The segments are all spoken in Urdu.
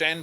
10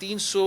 300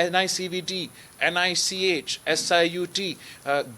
NICVD, NICH, SIUT,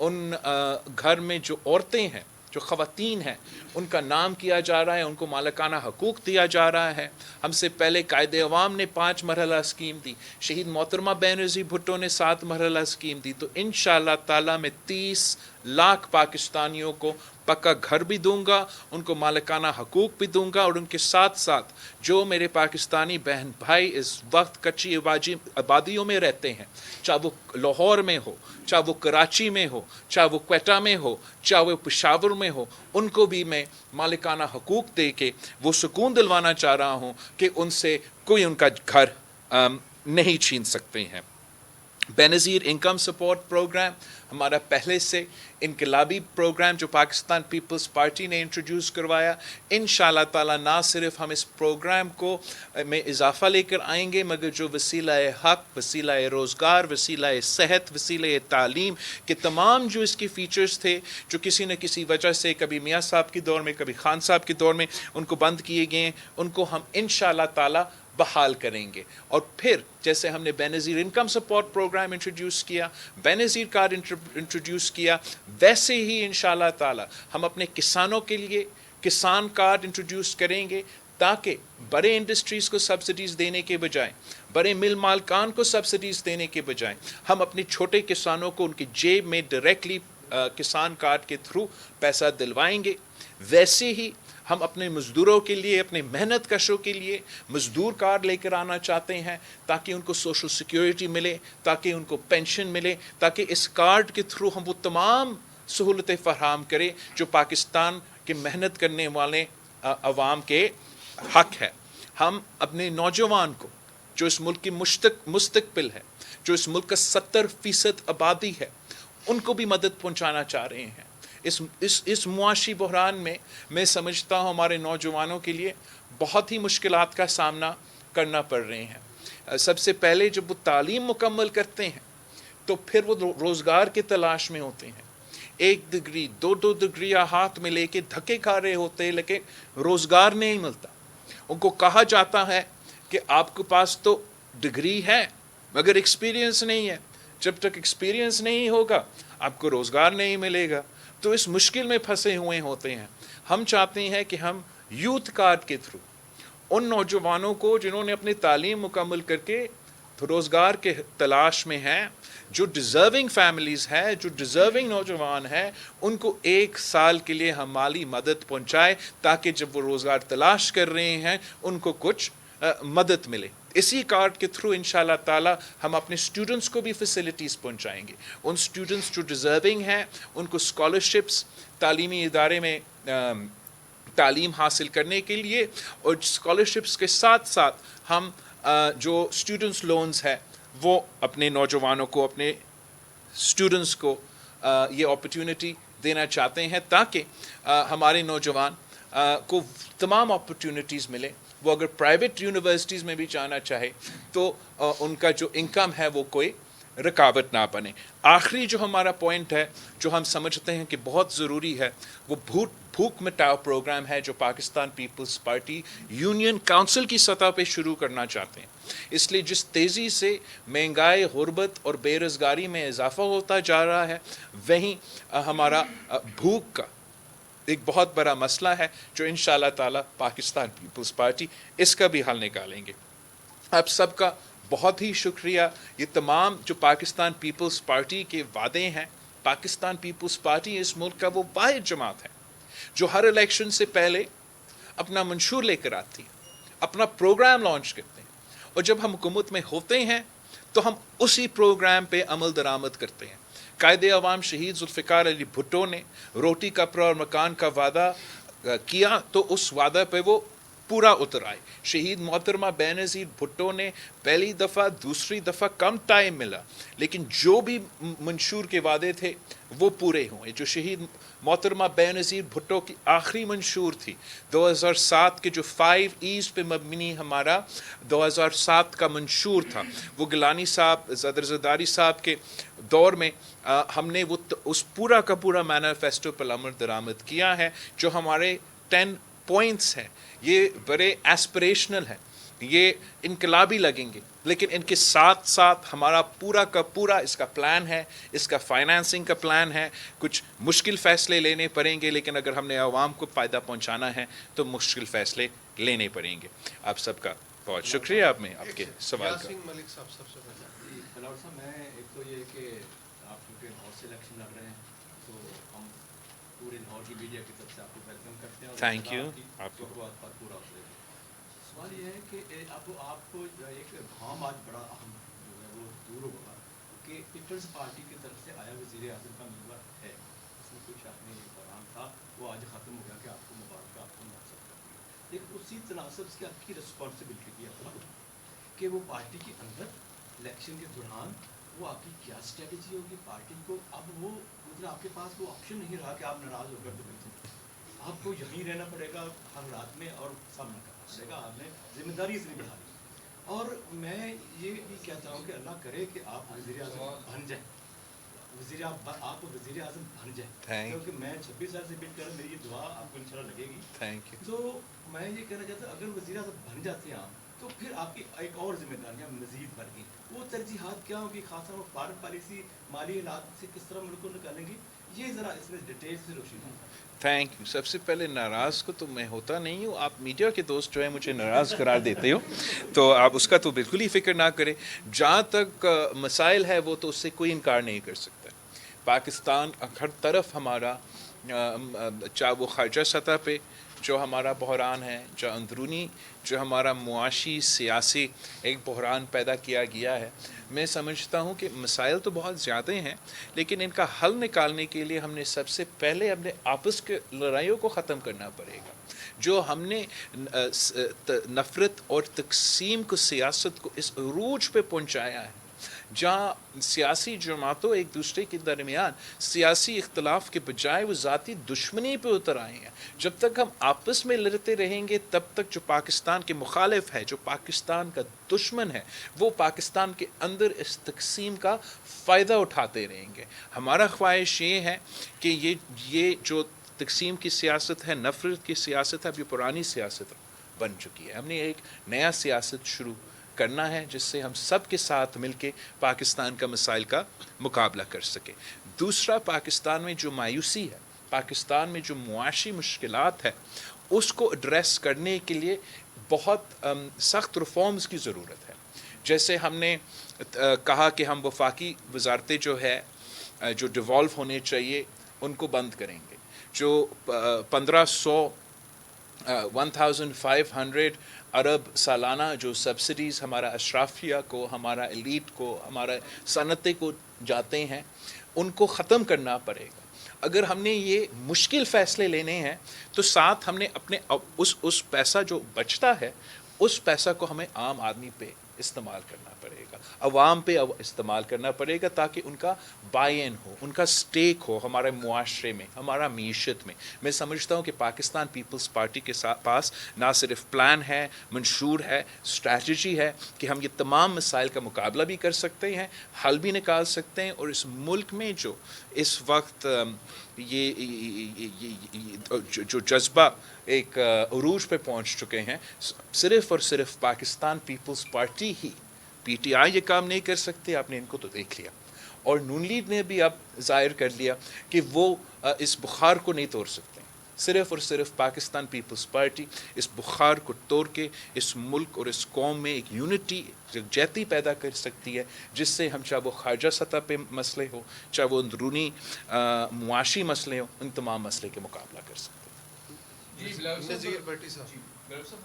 ان گھر میں جو عورتیں ہیں، جو خواتین ہیں، ان کا نام کیا جا رہا ہے، ان کو مالکانہ حقوق دیا جا رہا ہے. ہم سے پہلے قائد عوام نے 5 مرحلہ اسکیم دی، شہید محترمہ بے نظیر بھٹو نے 7 مرحلہ اسکیم دی. تو انشاءاللہ تعالیٰ میں 30 لاکھ پاکستانیوں کو پکا گھر بھی دوں گا، ان کو مالکانہ حقوق بھی دوں گا، اور ان کے ساتھ ساتھ جو میرے پاکستانی بہن بھائی اس وقت کچی آبادیوں میں رہتے ہیں، چاہے وہ لاہور میں ہو، چاہے وہ کراچی میں ہو، چاہے وہ کوئٹہ میں ہو، چاہے وہ پشاور میں ہو، ان کو بھی میں مالکانہ حقوق دے کے وہ سکون دلوانا چاہ رہا ہوں کہ ان سے کوئی ان کا گھر نہیں چھین سکتے ہیں. بے نظیر انکم سپورٹ پروگرام ہمارا پہلے سے انقلابی پروگرام جو پاکستان پیپلز پارٹی نے انٹروڈیوس کروایا. انشاءاللہ تعالیٰ نہ صرف ہم اس پروگرام کو میں اضافہ لے کر آئیں گے، مگر جو وسیلہ حق، وسیلہ روزگار، وسیلہ صحت، وسیلہ تعلیم کے تمام جو اس کے فیچرز تھے، جو کسی نہ کسی وجہ سے کبھی میاں صاحب کے دور میں، کبھی خان صاحب کے دور میں ان کو بند کیے گئے ہیں، ان کو ہم انشاءاللہ تعالیٰ بحال کریں گے. اور پھر جیسے ہم نے بے نظیر انکم سپورٹ پروگرام انٹروڈیوس کیا، بے نظیر کارڈ انٹروڈیوس کیا، ویسے ہی انشاءاللہ تعالی ہم اپنے کسانوں کے لیے کسان کارڈ انٹروڈیوس کریں گے، تاکہ بڑے انڈسٹریز کو سبسڈیز دینے کے بجائے، بڑے مل مالکان کو سبسڈیز دینے کے بجائے، ہم اپنے چھوٹے کسانوں کو ان کی جیب میں ڈائریکٹلی کسان کارڈ کے تھرو پیسہ دلوائیں گے. ویسے ہی ہم اپنے مزدوروں کے لیے، اپنے محنت کشوں کے لیے مزدور کارڈ لے کر آنا چاہتے ہیں، تاکہ ان کو سوشل سیکیورٹی ملے، تاکہ ان کو پینشن ملے، تاکہ اس کارڈ کے تھرو ہم وہ تمام سہولتیں فراہم کریں جو پاکستان کے محنت کرنے والے عوام کے حق ہے. ہم اپنے نوجوان کو، جو اس ملک کی مستقبل ہے، جو اس ملک کا 70% آبادی ہے، ان کو بھی مدد پہنچانا چاہ رہے ہیں. اس معاشی بحران میں سمجھتا ہوں ہمارے نوجوانوں کے لیے بہت ہی مشکلات کا سامنا کرنا پڑ رہے ہیں. سب سے پہلے جب وہ تعلیم مکمل کرتے ہیں تو پھر وہ روزگار کی تلاش میں ہوتے ہیں. 1 ڈگری 2 ڈگریاں ہاتھ میں لے کے دھکے کھا رہے ہوتے ہیں، لیکن روزگار نہیں ملتا. ان کو کہا جاتا ہے کہ آپ کے پاس تو ڈگری ہے مگر ایکسپیرینس نہیں ہے، جب تک ایکسپیرینس نہیں ہوگا آپ کو روزگار نہیں ملے گا. تو اس مشکل میں پھنسے ہوئے ہوتے ہیں. ہم چاہتے ہیں کہ ہم یوتھ کارڈ کے تھرو ان نوجوانوں کو جنہوں نے اپنی تعلیم مکمل کر کے روزگار کے تلاش میں ہیں، جو ڈیزرونگ فیملیز ہیں، جو ڈیزرونگ نوجوان ہیں، ان کو 1 سال کے لیے ہم مالی مدد پہنچائے، تاکہ جب وہ روزگار تلاش کر رہے ہیں ان کو کچھ مدد ملے. اسی کارڈ کے تھرو انشاءاللہ تعالی ہم اپنے اسٹوڈنٹس کو بھی فیسلٹیز پہنچائیں گے. ان اسٹوڈنٹس جو ڈیزرونگ ہیں ان کو اسکالرشپس تعلیمی ادارے میں تعلیم حاصل کرنے کے لیے، اور اسکالرشپس کے ساتھ ساتھ ہم جو اسٹوڈنٹس لونز ہے وہ اپنے نوجوانوں کو، اپنے اسٹوڈنٹس کو یہ اپرچونٹی دینا چاہتے ہیں، تاکہ ہمارے نوجوان کو تمام اپرچونٹیز ملے. وہ اگر پرائیویٹ یونیورسٹیز میں بھی جانا چاہے تو ان کا جو انکم ہے وہ کوئی رکاوٹ نہ بنے. آخری جو ہمارا پوائنٹ ہے جو ہم سمجھتے ہیں کہ بہت ضروری ہے، وہ بھوک مٹاؤ پروگرام ہے جو پاکستان پیپلز پارٹی یونین کونسل کی سطح پہ شروع کرنا چاہتے ہیں. اس لیے جس تیزی سے مہنگائی، غربت اور بے روزگاری میں اضافہ ہوتا جا رہا ہے، وہیں ہمارا بھوک کا ایک بہت بڑا مسئلہ ہے، جو انشاءاللہ تعالی پاکستان پیپلز پارٹی اس کا بھی حل نکالیں گے. آپ سب کا بہت ہی شکریہ. یہ تمام جو پاکستان پیپلز پارٹی کے وعدے ہیں، پاکستان پیپلز پارٹی اس ملک کا وہ واحد جماعت ہے جو ہر الیکشن سے پہلے اپنا منشور لے کر آتی ہے، اپنا پروگرام لانچ کرتے ہیں، اور جب ہم حکومت میں ہوتے ہیں تو ہم اسی پروگرام پہ عمل درآمد کرتے ہیں. قائد عوام شہید ذوالفقار علی بھٹو نے روٹی کپڑا اور مکان کا وعدہ کیا تو اس وعدہ پہ وہ پورا اتر آئے. شہید محترمہ بے نظیر بھٹو نے پہلی دفعہ، دوسری دفعہ کم ٹائم ملا، لیکن جو بھی منشور کے وعدے تھے وہ پورے ہوئے. جو شہید محترمہ بے نظیر بھٹو کی آخری منشور تھی 2007 کے جو 5 ایز پہ مبنی ہمارا 2007 کا منشور تھا، وہ گیلانی صاحب، صدر زرداری صاحب کے دور میں ہم نے وہ اس پورا کا پورا مینیفیسٹو پر عمل درآمد کیا ہے. جو ہمارے 10 پوائنٹس ہیں یہ بڑے ایسپریشنل ہیں، یہ انقلابی لگیں گے، لیکن ان کے ساتھ ساتھ ہمارا پورا کا پورا اس کا پلان ہے، اس کا فائنانسنگ کا پلان ہے. کچھ مشکل فیصلے لینے پڑیں گے، لیکن اگر ہم نے عوام کو فائدہ پہنچانا ہے تو مشکل فیصلے لینے پڑیں گے. آپ سب کا بہت شکریہ آپ کے سوال کا. ملک صاحب سب سے پہلے. بلاول صاحب، میں ایک تو یہ کہ آپ کیونکہ بہت سے الیکشن لڑ رہے ہیں تو ہم پورے لاہور کی میڈیا کی طرف سے آپ کو ویلکم کرتے ہیں. Thank you. آپ کو بہت بہت پورا ہوتا ہے. سوال یہ ہے کہ اب آپ کو ایک ہم آج بڑا اہم جو ہے وہ دور ہوگا کہ پیپلز پارٹی کی طرف سے آیا وزیر اعظم کا منصوبہ ہے، اس میں کوئی شک نہیں. ایک دوران تھا وہ آج ختم ہو گیا کہ آپ کو مبارک، آپ کو منصب کر دیا. لیکن اسی تناسب سے آپ کی رسپانسبلٹی کی اپنا کہ وہ پارٹی کے اندر الیکشن کے دوران وہ آپ کی کیا اسٹریٹجی ہوگی پارٹی کو. اب وہ مطلب آپ کے پاس وہ آپشن نہیں رہا کہ آپ ناراض ہو کر تو آپ کو یہیں رہنا پڑے گا ہر رات میں اور سامنا کرنا پڑے گا. آپ نے ذمہ داری اتنی بڑھا لی. اور میں یہ بھی کہتا ہوں کہ اللہ کرے کہ آپ وزیر اعظم بن جائیں، آپ وزیر اعظم بن جائیں، کیونکہ میں 26 سال سے بیٹ کر رہا ہوں. میری یہ دعا آپ کو انشاءاللہ لگے گی. Thank you. تو میں یہ کہنا چاہتا ہوں اگر وزیر اعظم بن جاتے ہیں آپ تو پھر آپ کی ایک اور ذمہ داریاں مزید بڑھ گئیں. وہ ترجیحات کیا ہوگی، خاص طور پر فارن پالیسی، مالی حالات سے کس طرح ملک کو نکالیں گی، یہ ذرا اس میں ڈیٹیل سے روشنی ہو. Thank you. سب سے پہلے ناراض کو تو میں ہوتا نہیں ہوں. آپ میڈیا کے دوست جو ہے مجھے ناراض قرار دیتے ہو، تو آپ اس کا تو بالکل ہی فکر نہ کریں. جہاں تک مسائل ہے وہ تو اس سے کوئی انکار نہیں کر سکتا. پاکستان ہر طرف ہمارا، چاہے وہ خارجہ سطح پہ جو ہمارا بحران ہے، جو اندرونی جو ہمارا معاشی سیاسی ایک بحران پیدا کیا گیا ہے، میں سمجھتا ہوں کہ مسائل تو بہت زیادہ ہیں، لیکن ان کا حل نکالنے کے لیے ہم نے سب سے پہلے اپنے آپس کے لڑائیوں کو ختم کرنا پڑے گا. جو ہم نے نفرت اور تقسیم کو، سیاست کو اس عروج پہ پہنچایا ہے، جہاں سیاسی جماعتوں ایک دوسرے کے درمیان سیاسی اختلاف کے بجائے وہ ذاتی دشمنی پہ اتر آئے ہیں. جب تک ہم آپس میں لڑتے رہیں گے تب تک جو پاکستان کے مخالف ہے، جو پاکستان کا دشمن ہے، وہ پاکستان کے اندر اس تقسیم کا فائدہ اٹھاتے رہیں گے. ہمارا خواہش یہ ہے کہ یہ جو تقسیم کی سیاست ہے، نفرت کی سیاست ہے، اب یہ پرانی سیاست بن چکی ہے. ہم نے ایک نیا سیاست شروع کرنا ہے جس سے ہم سب کے ساتھ مل کے پاکستان کا مسائل کا مقابلہ کر سکیں. دوسرا، پاکستان میں جو مایوسی ہے، پاکستان میں جو معاشی مشکلات ہے، اس کو ایڈریس کرنے کے لیے بہت سخت ریفارمز کی ضرورت ہے. جیسے ہم نے کہا کہ ہم وفاقی وزارتیں جو ہے جو ڈیوالو ہونے چاہیے ان کو بند کریں گے. جو 1500 ارب سالانہ جو سبسڈیز ہمارا اشرافیہ کو، ہمارا ایلیٹ کو، ہمارا صنعتیں کو جاتے ہیں، ان کو ختم کرنا پڑے گا. اگر ہم نے یہ مشکل فیصلے لینے ہیں تو ساتھ ہم نے اپنے اس پیسہ جو بچتا ہے، اس پیسہ کو ہمیں عام آدمی پہ استعمال کرنا پڑے گا، عوام پہ استعمال کرنا پڑے گا، تاکہ ان کا بائی ان ہو، ان کا سٹیک ہو ہمارے معاشرے میں، ہمارا معیشت میں. میں سمجھتا ہوں کہ پاکستان پیپلز پارٹی کے پاس نہ صرف پلان ہے، منشور ہے، اسٹریٹجی ہے کہ ہم یہ تمام مسائل کا مقابلہ بھی کر سکتے ہیں، حل بھی نکال سکتے ہیں. اور اس ملک میں جو اس وقت جو جذبہ ایک عروج پہ پہنچ چکے ہیں، صرف اور صرف پاکستان پیپلز پارٹی ہی، پی ٹی آئی یہ کام نہیں کر سکتے. آپ نے ان کو تو دیکھ لیا، اور نون لیگ نے بھی اب ظاہر کر لیا کہ وہ اس بخار کو نہیں توڑ سکتے. صرف اور صرف پاکستان پیپلز پارٹی اس بخار کو توڑ کے اس ملک اور اس قوم میں ایک یونٹی، یکجہتی پیدا کر سکتی ہے، جس سے ہم چاہے وہ خارجہ سطح پہ مسئلے ہو، چاہے وہ اندرونی معاشی مسئلے ہوں، ان تمام مسئلے کے مقابلہ کر سکتے ہیں. نذیر بھٹی صاحب. بلاول صاحب،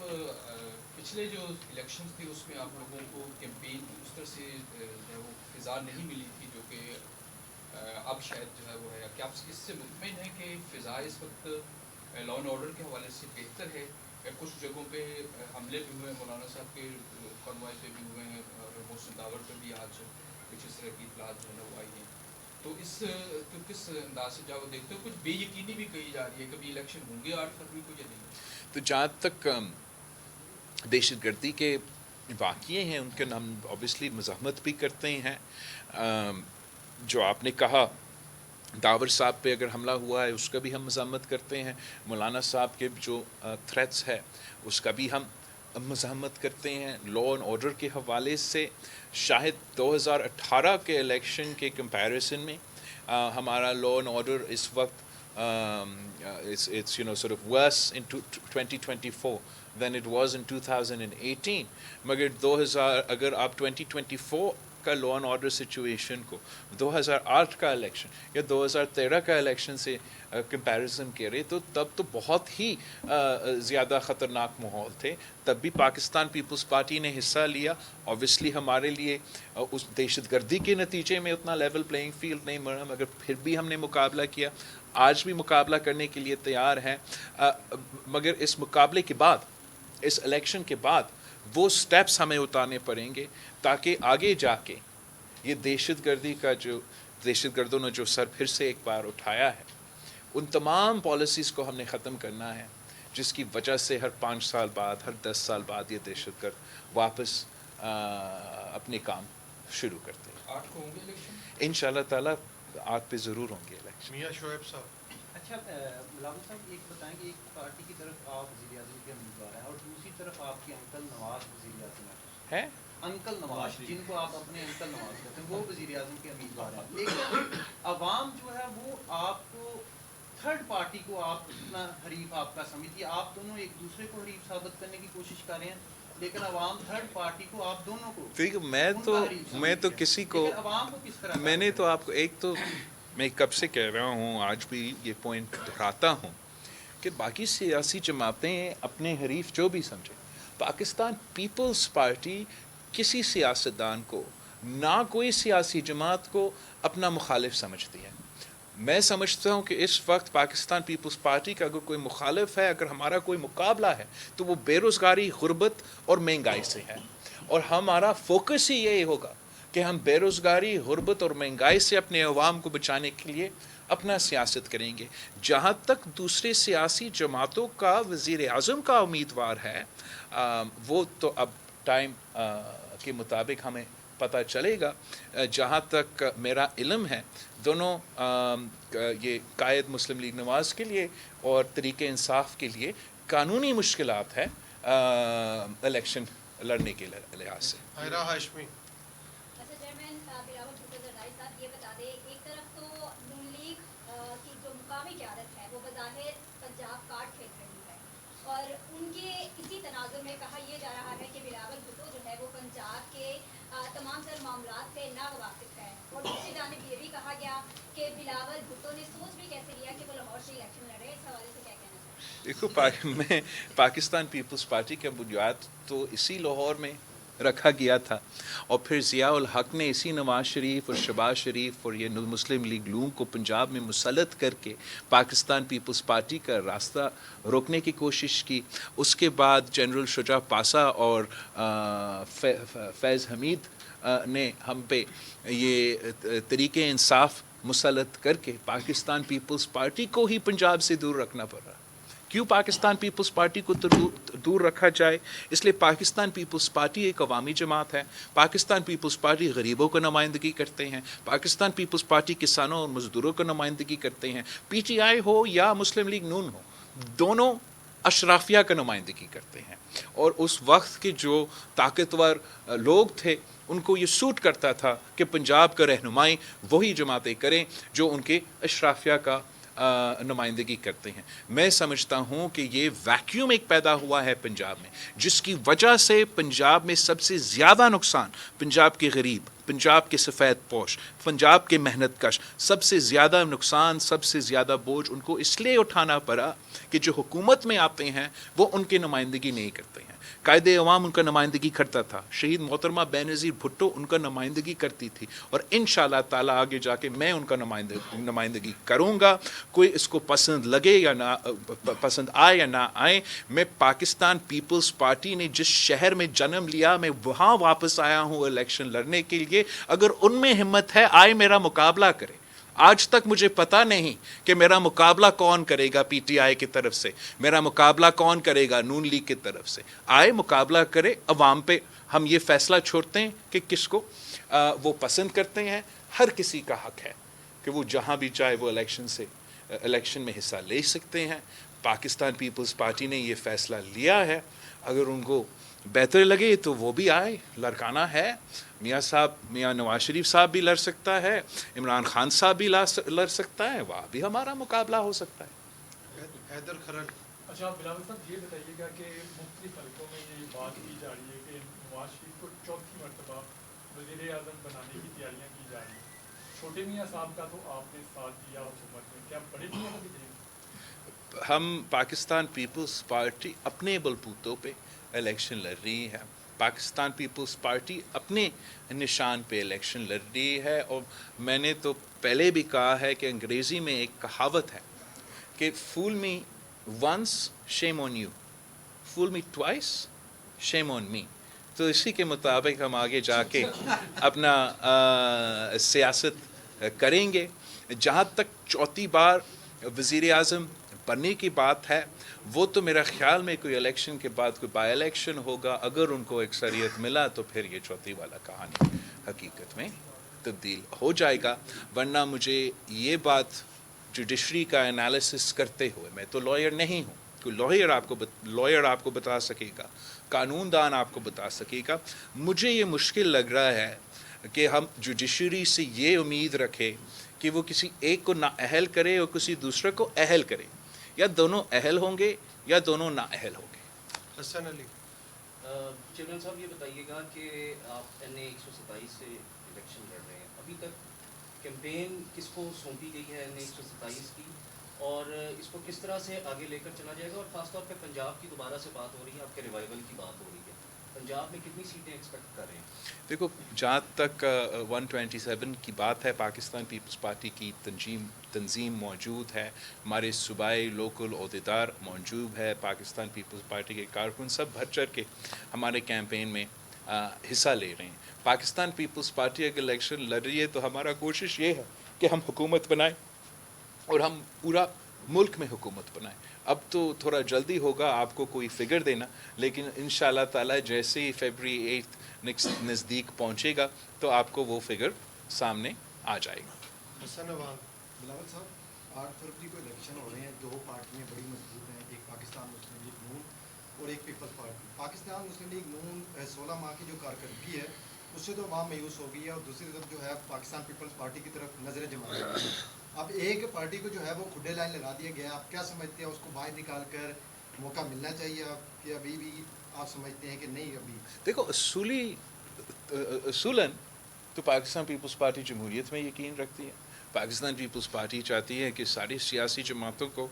پچھلے جو الیکشن تھے اس میں آپ لوگوں کو کیمپین اس طرح سے جو وہ فضا نہیں ملی تھی جو کہ اب شاید جو ہے وہ ہے. کیا آپ اس سے مطمئن ہیں کہ فضا اس وقت لا اینڈ آرڈر کے حوالے سے بہتر ہے؟ کچھ جگہوں پہ حملے بھی ہوئے ہیں، مولانا صاحب کے کنوائے پہ بھی ہوئے ہیں، اور محسن داور پہ بھی آج کچھ اس طرح کی اطلاعات جو ہے وہ آئی ہیں. تو اس تو کس انداز سے جا وہ دیکھتے ہو؟ کچھ بے یقینی بھی کہی جا رہی ہے کبھی الیکشن ہوں گے 8 فروری کو یا نہیں. تو جہاں تک دہشت گردی کے واقعے ہیں ان کے ہم اوبیسلی مزاحمت بھی کرتے ہیں. جو آپ نے کہا داور صاحب پہ اگر حملہ ہوا ہے اس کا بھی ہم مزاحمت کرتے ہیں. مولانا صاحب کے جو تھریٹس ہے اس کا بھی ہم مزاحمت کرتے ہیں لا اینڈ آرڈر کے حوالے سے. شاید 2018 کے الیکشن کے کمپیریزن میں ہمارا لا اینڈ آرڈر اس وقت it's sort of worse in 2024 than it was in 2018. مگر 2000 اگر آپ 2024 کا لا اینڈ آرڈر سچویشن کو 2008 کا الیکشن یا 2013 کا الیکشن سے کمپیریزن کرے تو تب تو بہت ہی زیادہ خطرناک ماحول تھے. تب بھی پاکستان پیپلز پارٹی نے حصہ لیا. اوبویسلی ہمارے لیے اس دہشت گردی کے نتیجے میں اتنا لیول پلینگ فیلڈ نہیں بنا, مگر پھر بھی ہم نے مقابلہ کیا. آج بھی مقابلہ کرنے کے لیے تیار ہیں. مگر اس مقابلے کے بعد, اس الیکشن کے بعد وہ سٹیپس ہمیں اتارنے پڑیں گے تاکہ آگے جا کے یہ دہشت گردی کا جو دہشت گردوں نے جو سر پھر سے ایک بار اٹھایا ہے, ان تمام پالیسیز کو ہم نے ختم کرنا ہے جس کی وجہ سے ہر 5 سال بعد, ہر 10 سال بعد یہ دہشت گرد واپس اپنے کام شروع کرتے ہیں. 8 کو ہوں گے الیکشن انشاءاللہ تعالیٰ 8 پہ ضرور ہوں گے الیکشن. میاں شعیب صاحب. اچھا بلاول صاحب ایک بتائیں کہ ایک پارٹی کی طرف آپ وزیر اعظم کے امیدوار ہیں اور دوسری طرف آپ کے انکل نواز وزیر اعظم ہے. انکل نواز جن کو آپ اپنے انکل نواز کہتے ہیں وہ وزیر اعظم کے امیدوار ہیں, لیکن عوام جو ہے وہ آپ کو تھرڈ پارٹی کو آپ اپنا حریف آپ کا سمجھتی ہے. آپ دونوں ایک دوسرے کو حریف ثابت کرنے کی کوشش کر رہے ہیں لیکن عوام تھرڈ پارٹی کو آپ دونوں کو میں تو کسی کو عوام کو کس طرح میں نے تو آپ کو ایک تو میں کب سے کہہ رہا ہوں, آج بھی یہ پوائنٹ دکھاتا ہوں کہ باقی سیاسی جماعتیں اپنے حریف جو بھی سمجھیں, پاکستان پیپلز پارٹی کسی سیاستدان کو, نہ کوئی سیاسی جماعت کو اپنا مخالف سمجھتی ہے. میں سمجھتا ہوں کہ اس وقت پاکستان پیپلز پارٹی کا اگر کوئی مخالف ہے, اگر ہمارا کوئی مقابلہ ہے تو وہ بے روزگاری, غربت اور مہنگائی سے ہے. اور ہمارا فوکس ہی یہی ہوگا کہ ہم بے روزگاری, غربت اور مہنگائی سے اپنے عوام کو بچانے کے لیے اپنا سیاست کریں گے. جہاں تک دوسرے سیاسی جماعتوں کا وزیر اعظم کا امیدوار ہے, وہ تو اب ٹائم کے مطابق ہمیں پتہ چلے گا. جہاں تک میرا علم ہے دونوں یہ قائد مسلم لیگ نواز کے لیے اور تحریک انصاف کے لیے قانونی مشکلات ہے الیکشن لڑنے کے لحاظ سے. حائرہ ہاشمی. اچھا چیئرمین بلاول بھٹو زرداری صاحب یہ بتا دیں, ایک طرف تو نون لیگ کی جو مقامی قیادت ہے وہ بظاہر پنجاب کارڈ کھیل رہی ہے اور ان کے اسی تناظر میں کہا یہ جا رہا ہے کہ بلاول بھٹو جو ہے وہ پنجاب کے تمام تر معاملات سے ناواقف ہے. اور دوسری جانب یہ بھی کہا گیا کہ بلاول بھٹو نے سوچ بھی کیسے لیا کہ وہ لاہور سے الیکشن لڑے. اس حوالے سے کیا کہنا چاہتے ہیں؟ دیکھو, میں پاکستان پیپلز پارٹی کا بنیاد تو اسی لاہور میں رکھا گیا تھا اور پھر ضیاء الحق نے اسی نواز شریف اور شہباز شریف اور یہ مسلم لیگ نون کو پنجاب میں مسلط کر کے پاکستان پیپلز پارٹی کا راستہ روکنے کی کوشش کی. اس کے بعد جنرل شجاع پاسا اور فیض حمید نے ہم پہ یہ تحریک انصاف مسلط کر کے پاکستان پیپلز پارٹی کو ہی پنجاب سے دور رکھنا پڑ رہا. کیوں پاکستان پیپلز پارٹی کو دور رکھا جائے؟ اس لیے پاکستان پیپلز پارٹی ایک عوامی جماعت ہے. پاکستان پیپلز پارٹی غریبوں کو نمائندگی کرتے ہیں. پاکستان پیپلز پارٹی کسانوں اور مزدوروں کو نمائندگی کرتے ہیں. پی ٹی آئی ہو یا مسلم لیگ نون ہو, دونوں اشرافیہ کا نمائندگی کرتے ہیں. اور اس وقت کے جو طاقتور لوگ تھے ان کو یہ سوٹ کرتا تھا کہ پنجاب کا رہنمائی وہی جماعتیں کریں جو ان کے اشرافیہ کا نمائندگی کرتے ہیں. میں سمجھتا ہوں کہ یہ ویکیوم ایک پیدا ہوا ہے پنجاب میں, جس کی وجہ سے پنجاب میں سب سے زیادہ نقصان پنجاب کے غریب, پنجاب کے سفید پوش, پنجاب کے محنت کش, سب سے زیادہ نقصان, سب سے زیادہ بوجھ ان کو اس لیے اٹھانا پڑا کہ جو حکومت میں آتے ہیں وہ ان کی نمائندگی نہیں کرتے ہیں. قائد عوام ان کا نمائندگی کرتا تھا, شہید محترمہ بے نظیر بھٹو ان کا نمائندگی کرتی تھی, اور انشاءاللہ تعالیٰ آگے جا کے میں ان کا نمائندگی کروں گا. کوئی اس کو پسند لگے یا نہ پسند آئے یا نہ آئے, میں پاکستان پیپلز پارٹی نے جس شہر میں جنم لیا میں وہاں واپس آیا ہوں الیکشن لڑنے کے لیے. اگر ان میں ہمت ہے آئے میرا مقابلہ کرے. آج تک مجھے پتہ نہیں کہ میرا مقابلہ کون کرے گا پی ٹی آئی کی طرف سے, میرا مقابلہ کون کرے گا نون لیگ کی طرف سے. آئے مقابلہ کرے, عوام پہ ہم یہ فیصلہ چھوڑتے ہیں کہ کس کو وہ پسند کرتے ہیں. ہر کسی کا حق ہے کہ وہ جہاں بھی چاہے وہ الیکشن سے الیکشن میں حصہ لے سکتے ہیں. پاکستان پیپلز پارٹی نے یہ فیصلہ لیا ہے. اگر ان کو بہتر لگے تو وہ بھی آئے, لڑکانا ہے. میاں نواز شریف صاحب بھی لڑ سکتا ہے, عمران خان صاحب بھی لڑ سکتا ہے, وہاں بھی ہمارا مقابلہ ہو سکتا ہے. حیدر کھرل. اچھا بلاول صاحب یہ بتائیے گا کہ مختلف حلقوں میں یہ بات کی جا رہی ہے کہ نواز شریف کو چوتھی مرتبہ وزیر اعظم بنانے کی تیاریاں کی جا رہی ہیں. چھوٹے میاں صاحب کا تو آپ نے ساتھ دیا حکومت میں, کیا بڑے میاں کا بھی دیں؟ ہم پاکستان پیپلز پارٹی اپنے بلبوتوں پہ الیکشن لڑ رہی ہے. پاکستان پیپلز پارٹی اپنے نشان پہ الیکشن لڑ رہی ہے. اور میں نے تو پہلے بھی کہا ہے کہ انگریزی میں ایک کہاوت ہے کہ فول me once shame on you, fool me twice شیم آن می. تو اسی کے مطابق ہم آگے جا کے اپنا سیاست کریں گے. جہاں تک چوتھی بار وزیر اعظم بننے کی بات ہے, وہ تو میرا خیال میں کوئی الیکشن کے بعد کوئی بائی الیکشن ہوگا. اگر ان کو اکثریت ملا تو پھر یہ چوتھی والا کہانی حقیقت میں تبدیل ہو جائے گا. ورنہ مجھے یہ بات جوڈیشری کا انالیسس کرتے ہوئے, میں تو لائر نہیں ہوں, کوئی لائر آپ کو بتا سکے گا, قانون دان آپ کو بتا سکے گا. مجھے یہ مشکل لگ رہا ہے کہ ہم جوڈیشری سے یہ امید رکھے کہ وہ کسی ایک کو نااہل کرے اور کسی دوسرے کو اہل کرے. یا دونوں اہل ہوں گے یا دونوں نااہل ہوں گے. حسن علی. چیئرمین صاحب یہ بتائیے گا کہ آپ این اے 127 سے الیکشن لڑ رہے ہیں, ابھی تک کیمپین کس کو سونپی گئی ہے این اے 127 کی, اور اس کو کس طرح سے آگے لے کر چلا جائے گا؟ اور خاص طور پہ پنجاب کی دوبارہ سے بات ہو رہی ہے, آپ کے ریوائول کی بات ہو رہی ہے, پنجاب میں کتنی سیٹیں ایکسپیکٹ کر رہے ہیں؟ دیکھو, جہاں تک 127 کی بات ہے, پاکستان پیپلز پارٹی کی تنظیم موجود ہے, ہمارے صوبائی لوکل عہدیدار موجود ہے, پاکستان پیپلز پارٹی کے کارکن سب بڑھ چڑھ کے ہمارے کیمپین میں حصہ لے رہے ہیں. پاکستان پیپلز پارٹی اگر الیکشن لڑ رہی ہے تو ہمارا کوشش یہ ہے کہ ہم حکومت بنائیں اور ہم پورا ملک میں حکومت بنائیں. اب تو تھوڑا جلدی ہوگا آپ کو کوئی فگر دینا, لیکن انشاءاللہ تعالی جیسے ہی فیبری 8 نزدیک پہنچے گا تو آپ کو وہ فگر سامنے آ جائے گا. حسن عوام. بلاول صاحب 8 فروری کو الیکشن ہو رہے ہیں, دو پارٹیاں بڑی مضبوط ہیں, ایک پاکستان مسلم لیگ نون اور ایک پیپلز پارٹی. پاکستان مسلم لیگ نون 16 ماہ کی جو کارکردگی ہے اس سے تو عوام مایوس ہو گئی ہے, اور دوسری طرف جو ہے پاکستان پیپلز پارٹی کی طرف نظریں جما رہی ہیں. اب ایک پارٹی کو جو ہے وہ کھڈے لائن لگا دیا گیا, آپ کیا سمجھتے ہیں, اس کو باہر نکال کر موقع ملنا چاہیے آپ, کہ ابھی بھی آپ سمجھتے ہیں کہ نہیں؟ ابھی دیکھو, اصولاً تو پاکستان پیپلز پارٹی جمہوریت میں یقین رکھتی ہے. پاکستان پیپلز پارٹی چاہتی ہے کہ ساری سیاسی جماعتوں کو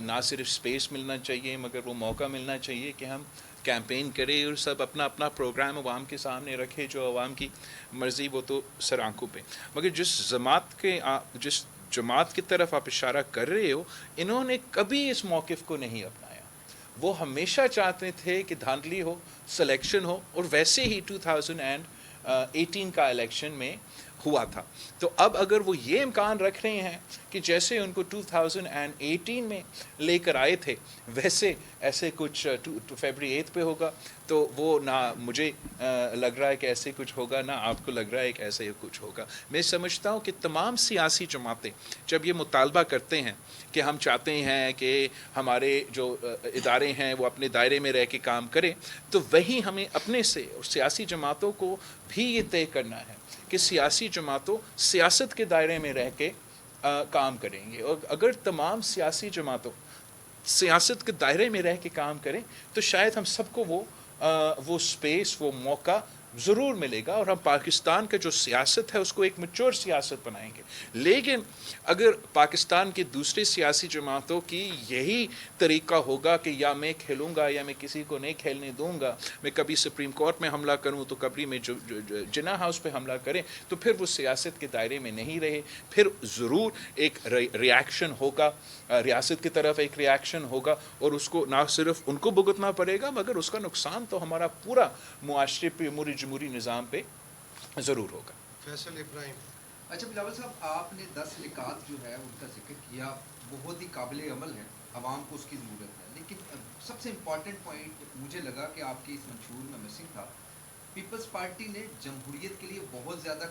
نہ صرف سپیس ملنا چاہیے مگر وہ موقع ملنا چاہیے کہ ہم کیمپین کریں اور سب اپنا اپنا پروگرام عوام کے سامنے رکھے, جو عوام کی مرضی وہ تو سر آنکھوں پہ. مگر جس جماعت کی طرف آپ اشارہ کر رہے ہو, انہوں نے کبھی اس موقف کو نہیں اپنایا. وہ ہمیشہ چاہتے تھے کہ دھاندلی ہو, سلیکشن ہو, اور ویسے ہی 2018 کا الیکشن میں ہوا تھا. تو اب اگر وہ یہ امکان رکھ رہے ہیں کہ جیسے ان کو 2018 میں لے کر آئے تھے ویسے ایسے کچھ فیبری 8 پہ ہوگا, تو وہ نہ مجھے لگ رہا ہے کہ ایسے کچھ ہوگا, نہ آپ کو لگ رہا ہے کہ ایسے کچھ ہوگا. میں سمجھتا ہوں کہ تمام سیاسی جماعتیں جب یہ مطالبہ کرتے ہیں کہ ہم چاہتے ہیں کہ ہمارے جو ادارے ہیں وہ اپنے دائرے میں رہ کے کام کریں, تو وہی ہمیں اپنے سے اور سیاسی جماعتوں کو بھی یہ طے کرنا ہے کہ سیاسی جماعتوں سیاست کے دائرے میں رہ کے کام کریں گے. اور اگر تمام سیاسی جماعتوں سیاست کے دائرے میں رہ کے کام کریں تو شاید ہم سب کو وہ سپیس, وہ موقع ضرور ملے گا, اور ہم پاکستان کا جو سیاست ہے اس کو ایک میچور سیاست بنائیں گے. لیکن اگر پاکستان کے دوسرے سیاسی جماعتوں کی یہی طریقہ ہوگا کہ یا میں کھیلوں گا یا میں کسی کو نہیں کھیلنے دوں گا, میں کبھی سپریم کورٹ میں حملہ کروں تو کبھی میں جناح ہاؤس پہ حملہ کریں, تو پھر وہ سیاست کے دائرے میں نہیں رہے. پھر ضرور ایک ریاکشن ہوگا, ریاست کی طرف ایک ریاکشن ہوگا, اور اس کو نہ صرف ان کو بھگتنا پڑے گا مگر اس کا نقصان تو ہمارا پورا معاشرے پہ, جمہوری نظام پہ ضرور ہوگا. فیصل ابراہیم. اچھا بلاول صاحب, آپ نے 10 نکات جو ہے ان کا ذکر کیا, بہت ہی قابل عمل ہے, عوام کو اس کی ضرورت ہے, لیکن سب سے امپورٹنٹ پوائنٹ مجھے لگا کہ آپ کی اس منشور میں مسنگ تھا. پیپلز پارٹی نے جمہوریت کے لیے بہت زیادہ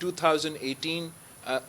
2018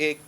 1